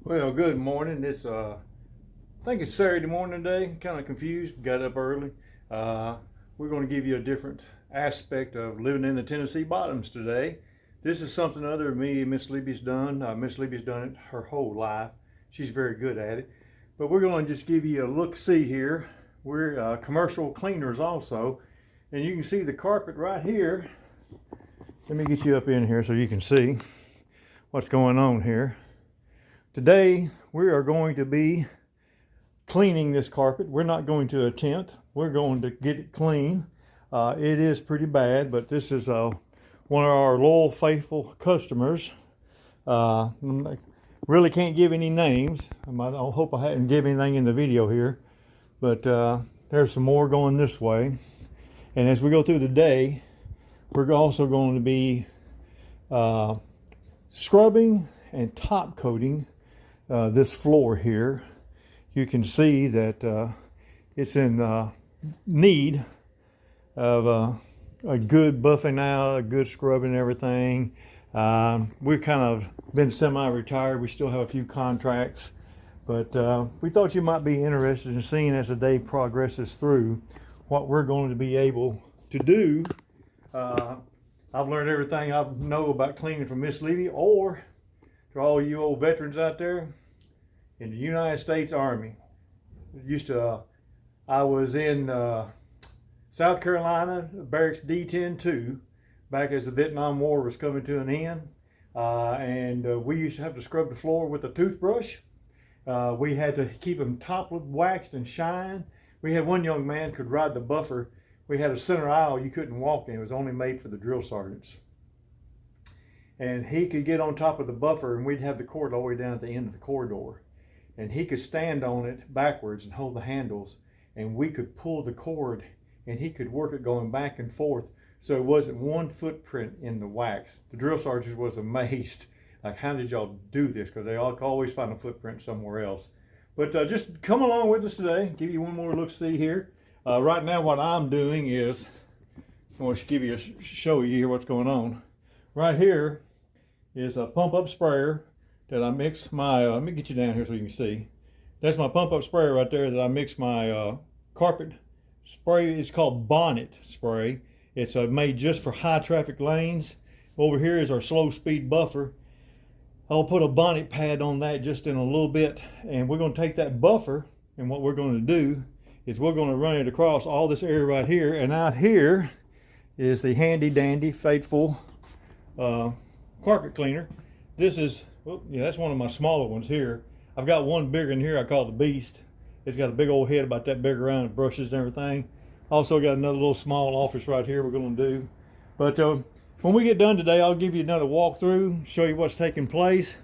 Well, good morning. I think it's Saturday morning today. Kind of confused. Got up early. Uh, we're going to give you a different aspect of living in the Tennessee Bottoms today. This is something other than me and Miss Libby's done. Miss Libby's done it her whole life. She's very good at it. But we're going to just give you a look-see here. We're commercial cleaners also, and you can see the carpet right here. Let me get you up in here so you can see what's going on here. Today we are going to be cleaning this carpet. We're not going to attempt. We're going to get it clean. It is pretty bad, but this is one of our loyal, faithful customers. Really can't give any names. I hope I hadn't given anything in the video here, but there's some more going this way. And as we go through the day, we're also going to be scrubbing and top coating this floor here. You can see that it's in need of a good buffing out, a good scrubbing and everything. We've kind of been semi-retired. We still have a few contracts, but we thought you might be interested in seeing as the day progresses through what we're going to be able to do. I've learned everything I know about cleaning from Miss Levy, or to all you old veterans out there, in the United States Army. I was in South Carolina, Barracks D-10-2, back as the Vietnam War was coming to an end. And we used to have to scrub the floor with a toothbrush. We had to keep them top waxed and shine. We had one young man could ride the buffer. We had a center aisle you couldn't walk in. It was only made for the drill sergeants. And he could get on top of the buffer, and we'd have the cord all the way down at the end of the corridor. And he could stand on it backwards and hold the handles, and we could pull the cord, and he could work it going back and forth, so it wasn't one footprint in the wax. The drill sergeant was amazed, like, how did y'all do this? Because they always find a footprint somewhere else. But just come along with us today, give you one more look-see here. Right now what I'm doing is, I want to show you here what's going on. Right here is a pump-up sprayer that I mix my, let me get you down here so you can see. That's my pump-up sprayer right there that I mix my carpet spray. It's called Bonnet spray. It's made just for high traffic lanes. Over here is our slow speed buffer. I'll put a bonnet pad on that just in a little bit, and we're going to take that buffer, and what we're going to do is we're going to run it across all this area right here, and out here is the handy dandy faithful carpet cleaner. This is, oh, yeah, that's one of my smaller ones here. I've got one bigger in here I call the Beast. It's got a big old head about that big around, it brushes and everything. Also got another little small office right here we're going to do. But when we get done today, I'll give you another walkthrough, show you what's taking place.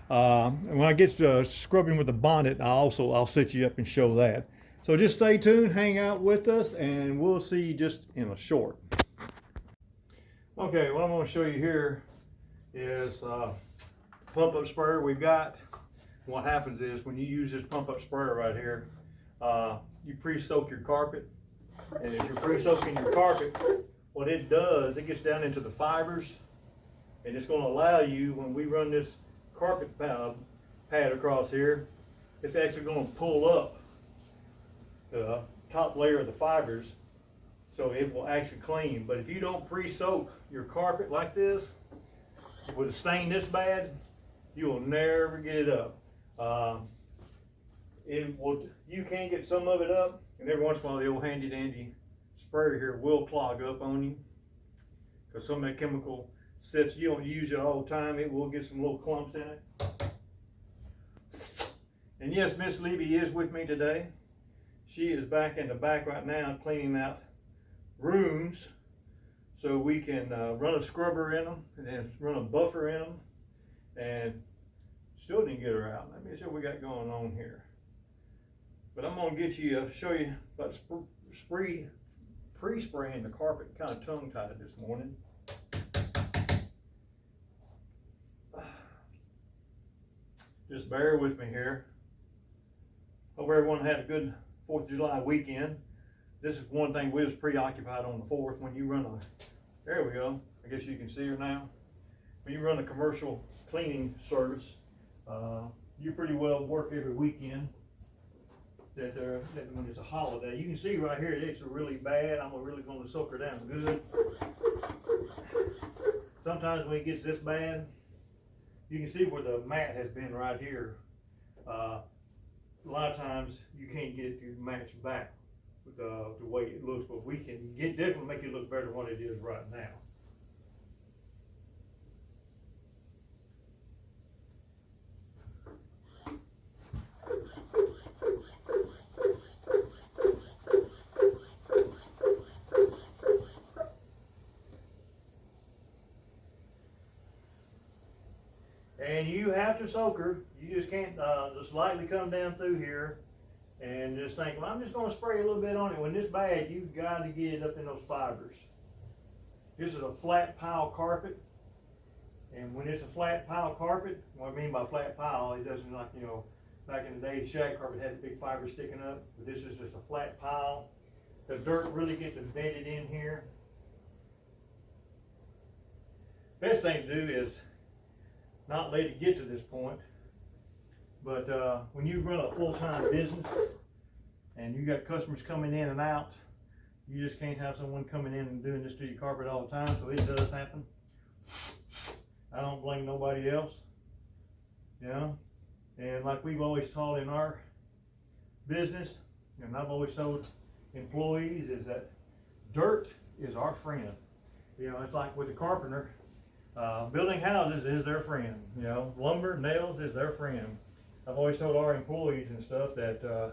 And when I get to scrubbing with the bonnet, I'll set you up and show that. So just stay tuned, hang out with us, and we'll see you just in a short. Okay, what I'm going to show you here is pump-up sprayer we've got. What happens is when you use this pump-up sprayer right here, you pre-soak your carpet. And as you're pre-soaking your carpet, what it does, it gets down into the fibers, and it's going to allow you, when we run this carpet pad across here, it's actually going to pull up the top layer of the fibers, so it will actually clean. But if you don't pre-soak your carpet like this, with a stain this bad, you will never get it up. You can get some of it up, and every once in a while the old handy dandy sprayer here will clog up on you, because some of that chemical sets, you don't use it all the time, it will get some little clumps in it. And yes, Miss Levy is with me today. She is back in the back right now cleaning out rooms so we can run a scrubber in them and then run a buffer in them, and still didn't get her out. Let me see what we got going on here. But I'm going to get you, show you about pre-spraying the carpet. Kind of tongue-tied this morning. Just bear with me here. Hope everyone had a good 4th of July weekend. This is one thing we was preoccupied on the 4th. When you run there we go. I guess you can see her now. When you run a commercial cleaning service, you pretty well work every weekend. That when it's a holiday, you can see right here it's really bad. I'm really going to soak her down good. Sometimes when it gets this bad, you can see where the mat has been right here. A lot of times you can't get it to match back with the way it looks, but we can definitely make it look better than what it is right now. And you have to soak her. You just can't just lightly come down through here and just think, well, I'm just going to spray a little bit on it. When this bad, you've got to get it up in those fibers. This is a flat pile carpet. And when it's a flat pile carpet, what I mean by flat pile, it doesn't like, you know, back in the day, shag carpet had big fibers sticking up. But this is just a flat pile. The dirt really gets embedded in here. Best thing to do is not let it get to this point, but when you run a full-time business and you got customers coming in and out, you just can't have someone coming in and doing this to your carpet all the time, so it does happen. I don't blame nobody else, you know, and like we've always taught in our business, and I've always told employees, is that dirt is our friend. You know, it's like with the carpenter. Building houses is their friend, you know, lumber, nails is their friend. I've always told our employees and stuff that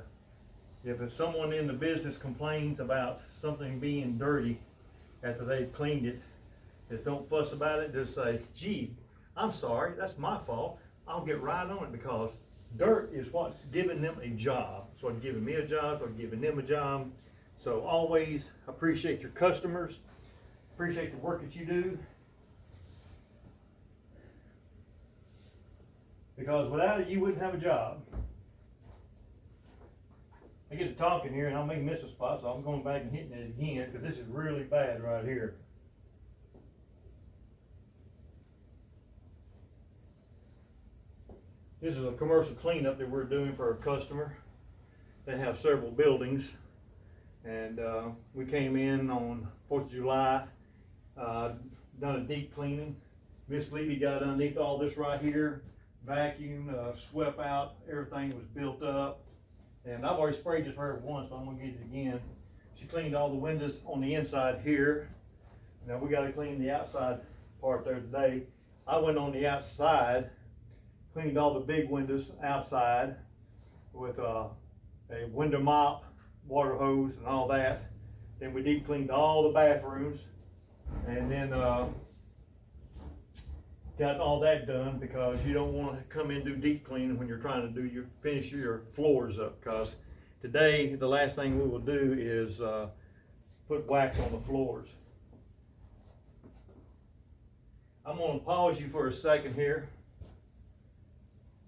if someone in the business complains about something being dirty after they've cleaned it, just don't fuss about it, just say, gee, I'm sorry, that's my fault. I'll get right on it, because dirt is what's giving them a job. It's what's giving me a job, it's what's giving them a job. So always appreciate your customers, appreciate the work that you do. Because without it, you wouldn't have a job. I get to talking here and I may miss a spot, so I'm going back and hitting it again, because this is really bad right here. This is a commercial cleanup that we're doing for a customer. They have several buildings, and we came in on 4th of July, done a deep cleaning. Miss Levy got underneath all this right here, vacuumed, swept out, everything was built up. And I've already sprayed this right once, but I'm gonna get it again. She cleaned all the windows on the inside here. Now we gotta clean the outside part there today. I went on the outside, cleaned all the big windows outside with a window mop, water hose and all that. Then we deep cleaned all the bathrooms, and then got all that done, because you don't want to come in and do deep cleaning when you're trying to finish your floors up, because today the last thing we will do is put wax on the floors. I'm going to pause you for a second here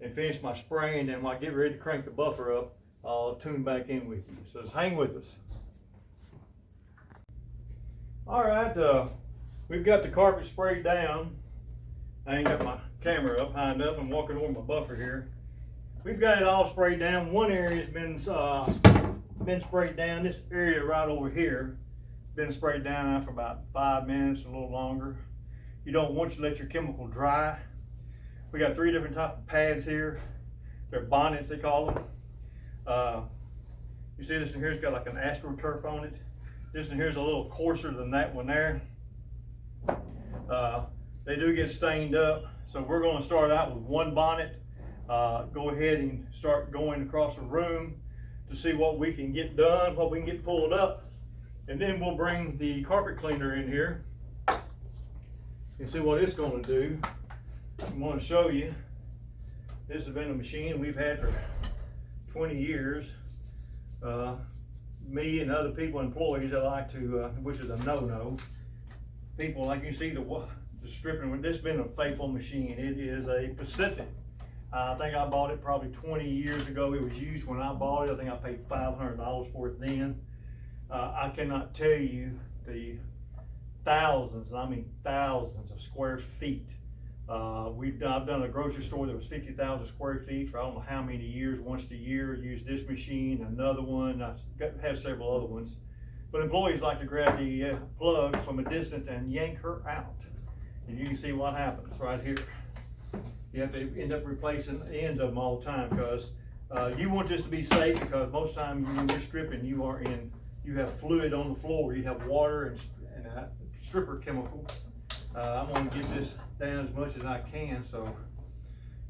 and finish my spraying, and when I get ready to crank the buffer up, I'll tune back in with you. So just hang with us. All right, we've got the carpet sprayed down. I ain't got my camera up high enough. I'm walking over my buffer here. We've got it all sprayed down. One area's been sprayed down. This area right over here has been sprayed down now for about 5 minutes, a little longer. You don't want to let your chemical dry. We got 3 different types of pads here. They're bonnets, they call them. You see this one here's got like an AstroTurf on it. This one here's a little coarser than that one there. They do get stained up, so we're going to start out with one bonnet. Go ahead and start going across the room to see what we can get done, what we can get pulled up, and then we'll bring the carpet cleaner in here and see what it's going to do. I'm going to show you. This has been a machine we've had for 20 years. Me and other people, employees, that like to, which is a no-no. People, like you see the stripping, this has been a faithful machine. It is a Pacific. I think I bought it probably 20 years ago. It was used when I bought it. I think I paid $500 for it then. I cannot tell you the thousands, and I mean thousands of square feet I've done a grocery store that was 50,000 square feet for I don't know how many years, once a year, used this machine, another one, have several other ones. But employees like to grab the plug from a distance and yank her out. And you can see what happens right here. You have to end up replacing the ends of them all the time because you want this to be safe, because most times when you're stripping, you have fluid on the floor, you have water and stripper chemical. I'm going to get this down as much as I can so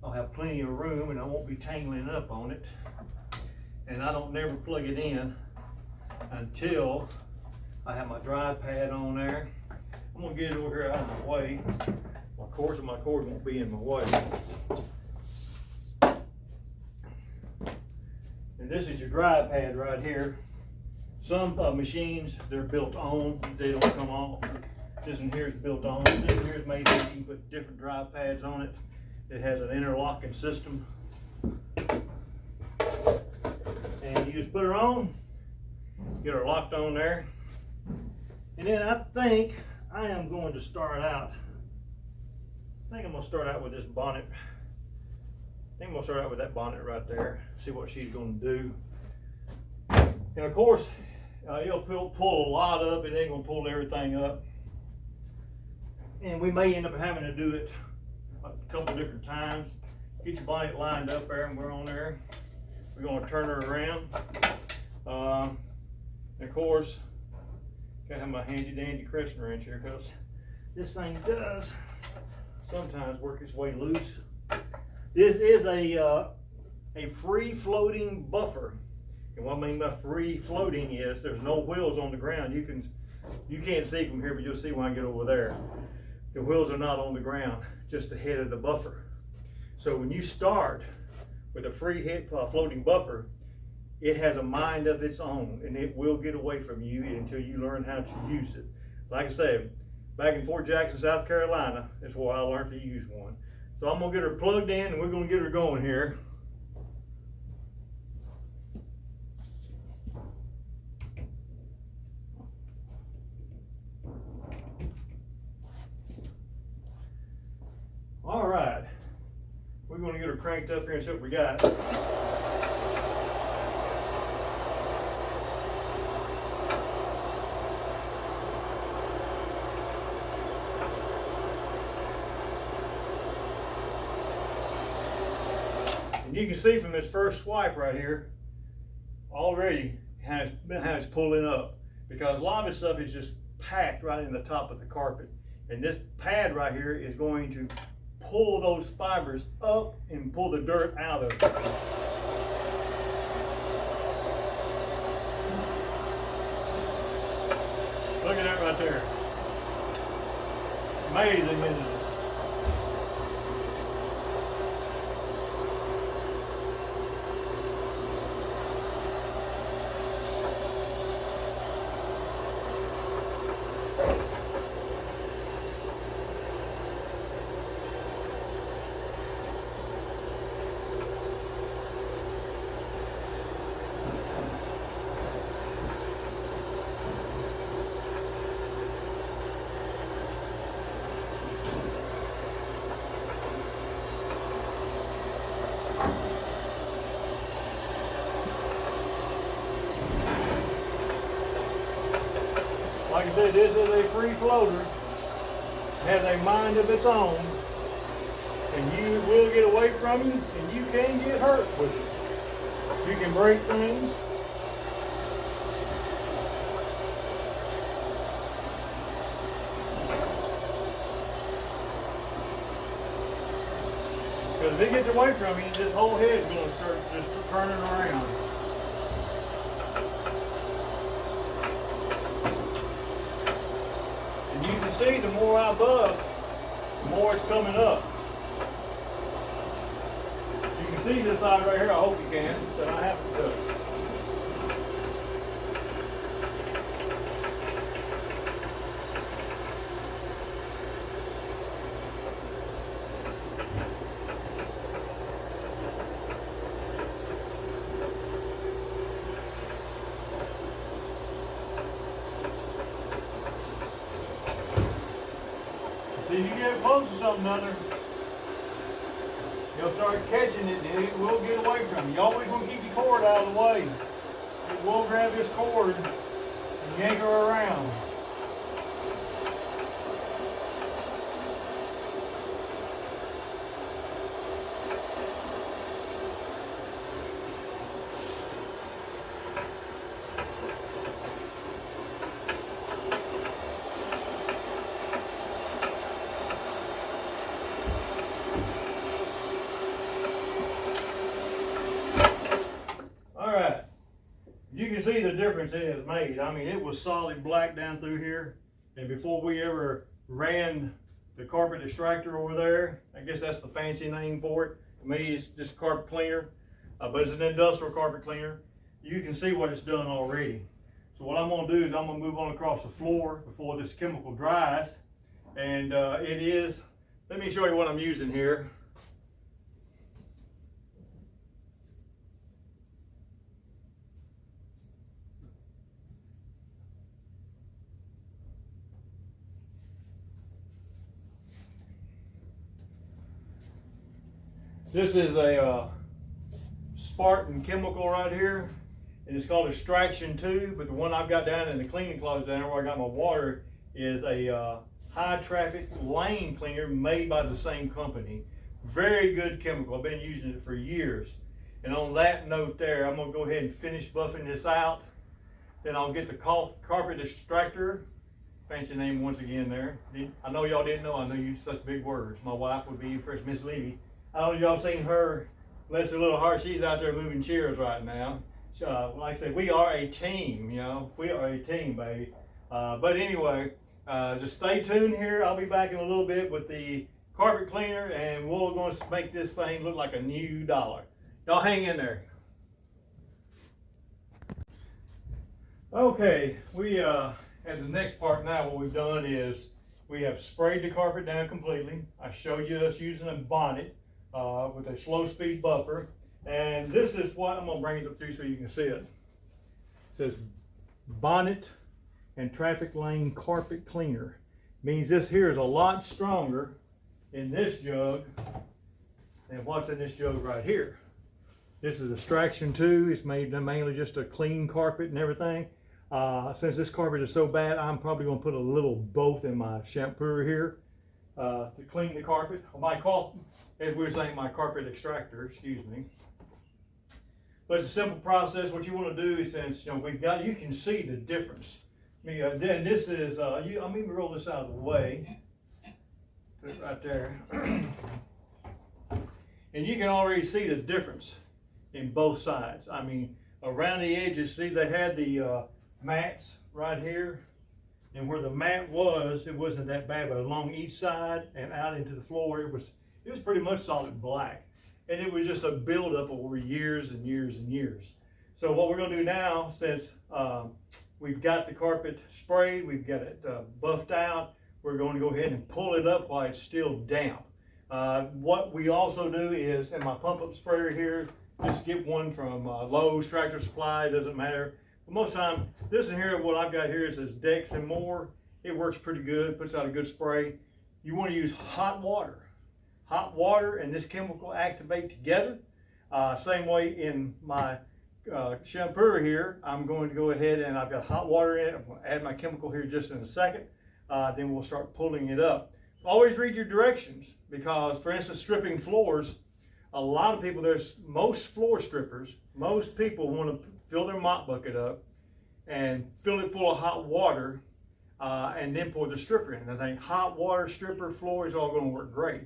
I'll have plenty of room and I won't be tangling up on it. And I don't never plug it in until I have my dry pad on there. I'm going to get it over here out of my way. My cord won't be in my way. And this is your dry pad right here. Some machines, they're built on, they don't come off. This one here is built on. This one here is made so you can put different dry pads on it. It has an interlocking system. And you just put her on, get her locked on there. And then I think I am going to start out, I'm going to start out with this bonnet. I think I'm going to start out with that bonnet right there, see what she's going to do. And of course, it'll pull a lot up, it ain't going to pull everything up. And we may end up having to do it a couple different times. Get your bonnet lined up there and we're on there. We're going to turn her around. And of course, gotta have my handy dandy crescent wrench here because this thing does sometimes work its way loose. This is a free floating buffer. And what I mean by free floating is there's no wheels on the ground. You can't see from here, but you'll see when I get over there. The wheels are not on the ground, just the head of the buffer. So when you start with a free floating buffer, it has a mind of its own and it will get away from you until you learn how to use it. Like I said, back in Fort Jackson, South Carolina, that's where I learned to use one. So I'm gonna get her plugged in and we're gonna get her going here. All right, we're going to get her cranked up here and see what we got. And you can see from this first swipe right here, already how it's pulling up, because a lot of this stuff is just packed right in the top of the carpet. And this pad right here is going to pull those fibers up and pull the dirt out of it. Look at that right there. Amazing, isn't it? Like I said, this is a free floater, has a mind of its own, and you will get away from you, and you can get hurt with it. You can break things. Because if it gets away from you, this whole head's going to start just turning around. You can see the more I buff, the more it's coming up. You can see this side right here, I hope you can, that I haven't touched. See, you get close to something other, You'll start catching it and it will get away from you. You always want to keep your cord out of the way. It will grab this cord and yank her around. You can see the difference it has made. I mean, it was solid black down through here. And before we ever ran the carpet extractor over there, I guess that's the fancy name for it. To me, it's just a carpet cleaner, but it's an industrial carpet cleaner. You can see what it's done already. So what I'm gonna do is I'm gonna move on across the floor before this chemical dries. And let me show you what I'm using here. This is a Spartan chemical right here, and it's called Extraction 2, but the one I've got down in the cleaning closet down there where I got my water is a high traffic lane cleaner made by the same company. Very good chemical. I've been using it for years. And on that note there, I'm gonna go ahead and finish buffing this out. Then I'll get the carpet extractor. Fancy name once again there. I know y'all didn't know, I know you use such big words. My wife would be impressed, Miss Levy. I don't know if y'all seen her, bless her little heart, she's out there moving chairs right now. So, like I said, we are a team, you know, we are a team, baby. But anyway, just stay tuned here. I'll be back in a little bit with the carpet cleaner, and we're going to make this thing look like a new dollar. Y'all hang in there. Okay, we at the next part now, what we've done is we have sprayed the carpet down completely. I showed you us using a bonnet with a slow speed buffer. And this is what I'm gonna bring it up to you so you can see it. It says bonnet and traffic lane carpet cleaner. Means this here is a lot stronger in this jug than what's in this jug right here. This is Extraction 2. It's made mainly just to clean carpet and everything. Since this carpet is so bad, I'm probably gonna put a little both in my shampooer here to clean the carpet. As we were saying, my carpet extractor, excuse me. But it's a simple process. What you want to do is, since you can see the difference. Then this is, I'm even roll this out of the way. Put it right there. And you can already see the difference in both sides. I mean, around the edges, see they had the mats right here. And where the mat was, it wasn't that bad, but along each side and out into the floor, it was pretty much solid black. And it was just a buildup over years and years and years. So what we're gonna do now, since we've got the carpet sprayed, we've got it buffed out, we're going to go ahead and pull it up while it's still damp. What we also do is, in my pump up sprayer here, just get one from Lowe's, Tractor Supply, doesn't matter. But most of the time, this in here, what I've got here is this Dex and More. It works pretty good, puts out a good spray. You wanna use hot water. Hot water and this chemical activate together. Same way in my shampooer here, I'm going to go ahead and I've got hot water in it. I'm going to add my chemical here just in a second. Then we'll start pulling it up. Always read your directions because, for instance, stripping floors, a lot of people, most floor strippers, most people want to fill their mop bucket up and fill it full of hot water and then pour the stripper in. And I think hot water, stripper, floor is all going to work great.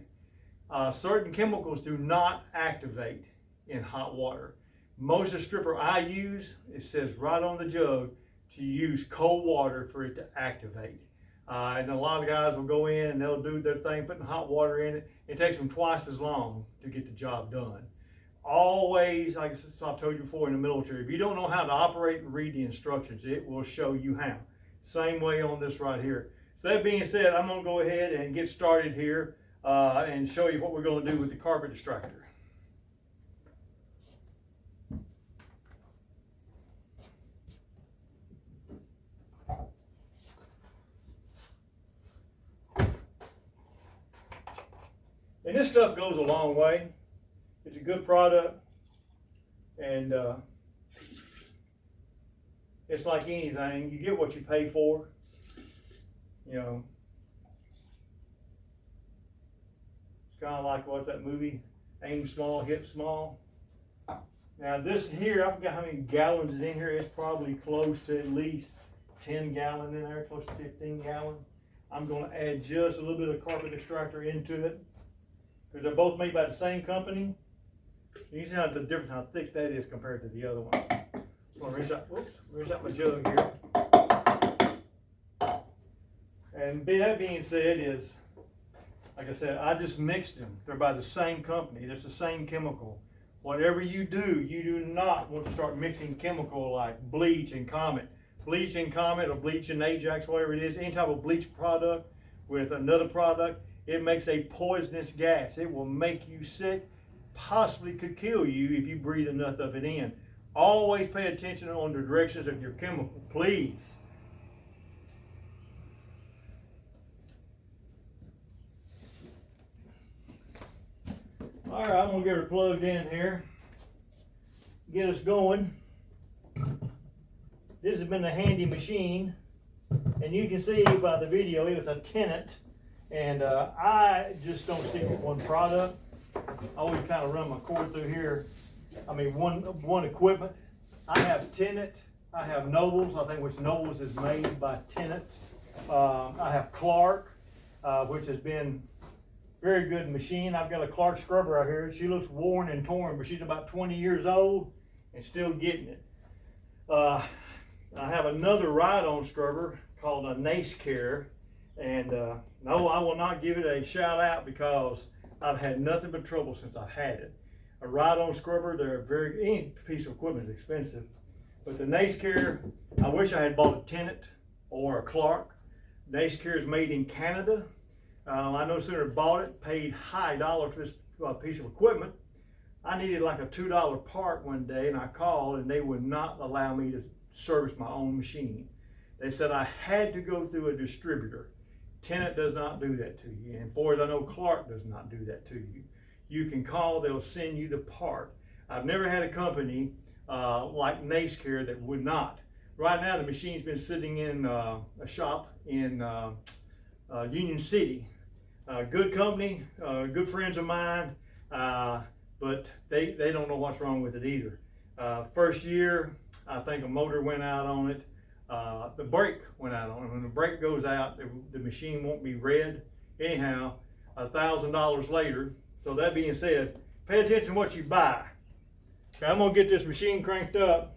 Certain chemicals do not activate in hot water. Most of the stripper I use, it says right on the jug to use cold water for it to activate. And a lot of guys will go in and they'll do their thing, putting hot water in it. It takes them twice as long to get the job done. Always, like I've told you before in the military, if you don't know how to operate and read the instructions, it will show you how. Same way on this right here. So that being said, I'm gonna go ahead and get started here and show you what we're gonna do with the carpet extractor. And this stuff goes a long way. good product, and it's like anything, you get what you pay for, you know. It's kind of like, what's that movie, Aim Small, Hit Small. Now this here, I forgot how many gallons is in here. It's probably close to at least 10 gallon in there, close to 15 gallon. I'm going to add just a little bit of carpet extractor into it, because they're both made by the same company. You can see how the difference, how thick that is compared to the other one. I'm going to rinse out, whoops, rinse out my jug here. And that being said is, like I said, I just mixed them. They're by the same company. It's the same chemical. Whatever you do not want to start mixing chemical like bleach and Comet. Bleach and Comet or bleach and Ajax, whatever it is, any type of bleach product with another product, it makes a poisonous gas. It will make you sick, possibly could kill you if you breathe enough of it in. Always pay attention on the directions of your chemical, please. All right, I'm gonna get her plugged in here, get us going. This has been a handy machine, and you can see by the video it was a Tennant, and I just don't stick with one product. I always kind of run my cord through here. I mean, one equipment. I have Tennant, I have Nobles, I think which Nobles is made by Tennant. I have Clark, which has been very good machine. I've got a Clark scrubber right here. She looks worn and torn, but she's about 20 years old and still getting it. I have another ride-on scrubber called a NaceCare, and no, I will not give it a shout out because I've had nothing but trouble since I've had it. A ride-on scrubber, any piece of equipment is expensive, but the NaceCare, I wish I had bought a Tennant or a Clark. NaceCare is made in Canada. I no sooner bought it, paid high dollar for this piece of equipment. I needed like a $2 part one day, and I called, and they would not allow me to service my own machine. They said I had to go through a distributor. Tennant does not do that to you, and far as I know, Clark does not do that to you. You can call, they'll send you the part. I've never had a company like NaceCare that would not. Right now, the machine's been sitting in a shop in Union City. Good company, good friends of mine, but they don't know what's wrong with it either. First year, I think a motor went out on it. The brake went out on it. When the brake goes out, the machine won't be red. Anyhow, $1,000 later. So that being said, pay attention to what you buy. Okay, I'm gonna get this machine cranked up.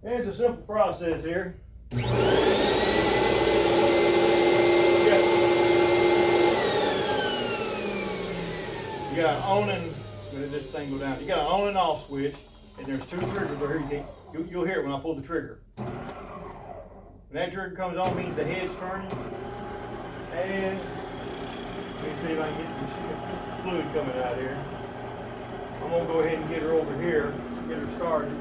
And it's a simple process here. You got an on and, let this thing go down. You got an on and off switch, and there's two triggers over here. You'll hear it when I pull the trigger. When that trigger comes on, means the head's turning. And let me see if I can get the fluid coming out here. I'm gonna go ahead and get her over here, get her started.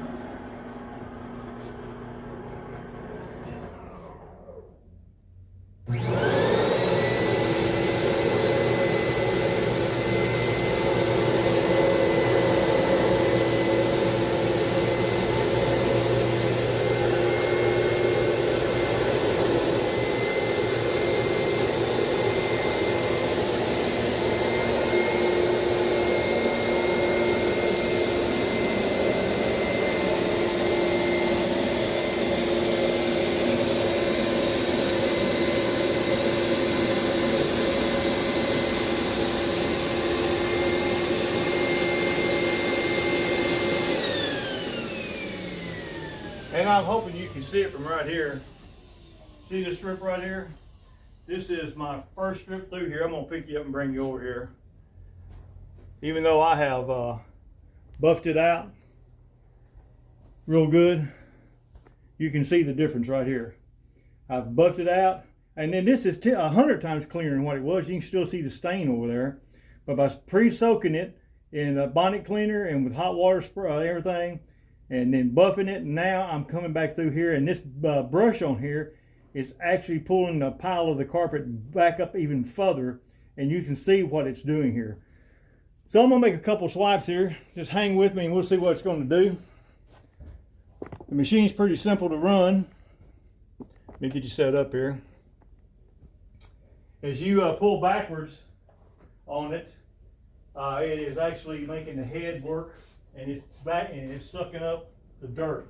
And I'm hoping you can see it from right here. See this strip right here? This is my first strip through here. I'm gonna pick you up and bring you over here. Even though I have buffed it out real good, you can see the difference right here. I've buffed it out, and then this is 100 times cleaner than what it was. You can still see the stain over there, but by pre-soaking it, in a bonnet cleaner and with hot water spray, everything, and then buffing it. And now I'm coming back through here, and this brush on here is actually pulling the pile of the carpet back up even further, and you can see what it's doing here. So I'm gonna make a couple swipes here. Just hang with me and we'll see what it's gonna do. The machine's pretty simple to run. Let me get you set up here. As you pull backwards on it, it is actually making the head work, and it's back and it's sucking up the dirt.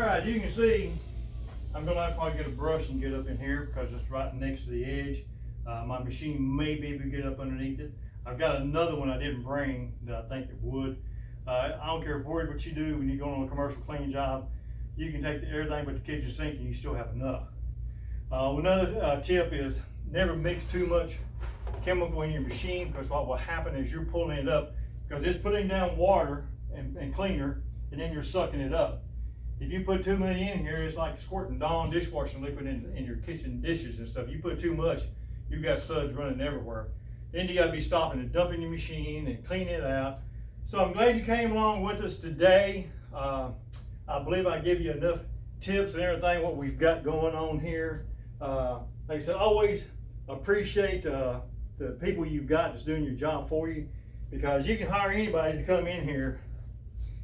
As you can see, I'm going to probably get a brush and get up in here because it's right next to the edge. My machine may be able to get up underneath it. I've got another one I didn't bring that I think it would. I don't care what you do when you go on a commercial clean job. You can take everything but the kitchen sink and you still have enough. Another tip is never mix too much chemical in your machine, because what will happen is you're pulling it up, because it's putting down water and cleaner, and then you're sucking it up. If you put too many in here, it's like squirting Dawn dishwashing liquid in your kitchen dishes and stuff. You put too much, you got suds running everywhere. Then you got to be stopping and dumping your machine and cleaning it out. So I'm glad you came along with us today. I believe I give you enough tips and everything what we've got going on here. Like I said, always appreciate the people you've got that's doing your job for you, because you can hire anybody to come in here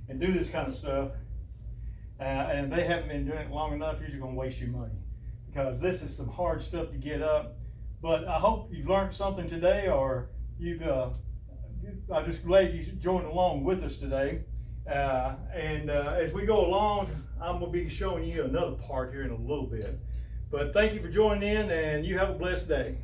and do this kind of stuff. And they haven't been doing it long enough, you're just going to waste your money, because this is some hard stuff to get up. But I hope you've learned something today, or I'm just glad you joined along with us today. As we go along, I'm going to be showing you another part here in a little bit. But thank you for joining in, and you have a blessed day.